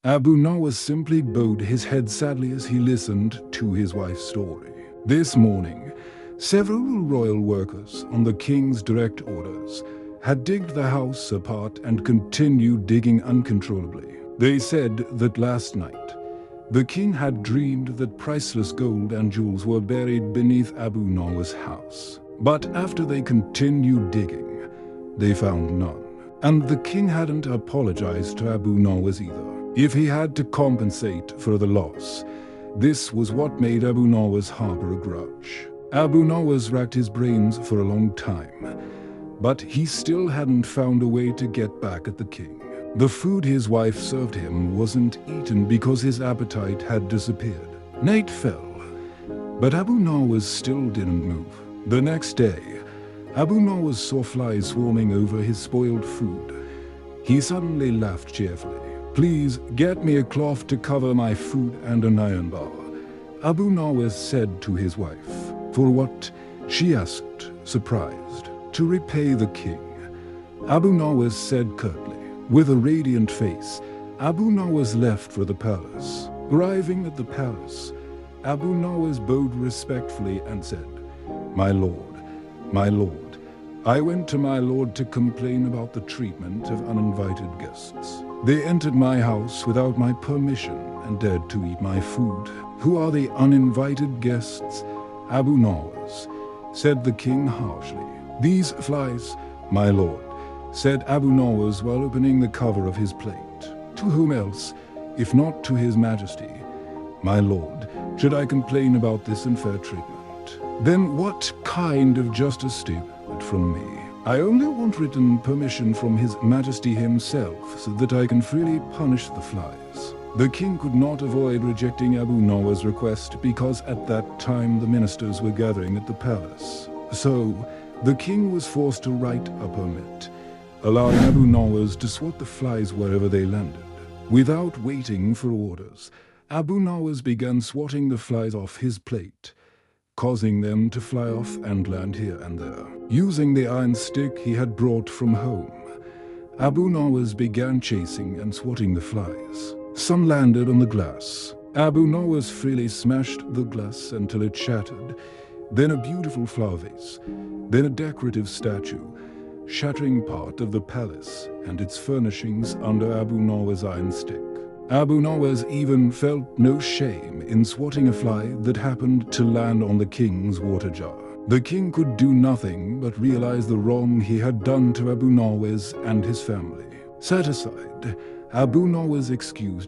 Abu Nawas simply bowed his head sadly as he listened to his wife's story. This morning, several royal workers, on the king's direct orders, had digged the house apart and continued digging uncontrollably. They said that last night, the king had dreamed that priceless gold and jewels were buried beneath Abu Nawas' house. But after they continued digging, they found none. And the king hadn't apologized to Abu Nawas either. If he had to compensate for the loss, this was what made Abu Nawas harbor a grudge. Abu Nawas racked his brains for a long time, but he still hadn't found a way to get back at the king. The food his wife served him wasn't eaten because his appetite had disappeared. Night fell, but Abu Nawas still didn't move. The next day, Abu Nawas saw flies swarming over his spoiled food. He suddenly laughed cheerfully. "Please get me a cloth to cover my food and an iron bar," Abu Nawas said to his wife. "For what?" she asked, surprised. "To repay the king," Abu Nawas said curtly. With a radiant face, Abu Nawas left for the palace. Arriving at the palace, Abu Nawas bowed respectfully and said, my lord, I went to my lord to complain about the treatment of uninvited guests. They entered my house without my permission and dared to eat my food. Who are the uninvited guests?" Abu Nawas, said the king harshly. "These flies, my lord," said Abu Nawas while opening the cover of his plate. "To whom else, if not to his majesty, my lord, should I complain about this unfair treatment? Then what kind of justice do you want from me? I only want written permission from his majesty himself so that I can freely punish the flies." The king could not avoid rejecting Abu Nawas' request because at that time the ministers were gathering at the palace. So, the king was forced to write a permit, allowing Abu Nawas to swat the flies wherever they landed. Without waiting for orders, Abu Nawas began swatting the flies off his plate, causing them to fly off and land here and there. Using the iron stick he had brought from home, Abu Nawas began chasing and swatting the flies. Some landed on the glass. Abu Nawas freely smashed the glass until it shattered, then a beautiful flower vase, then a decorative statue, shattering part of the palace and its furnishings under Abu Nawas' iron stick. Abu Nawas even felt no shame in swatting a fly that happened to land on the king's water jar. The king could do nothing but realize the wrong he had done to Abu Nawas and his family. Satisfied, Abu Nawas excused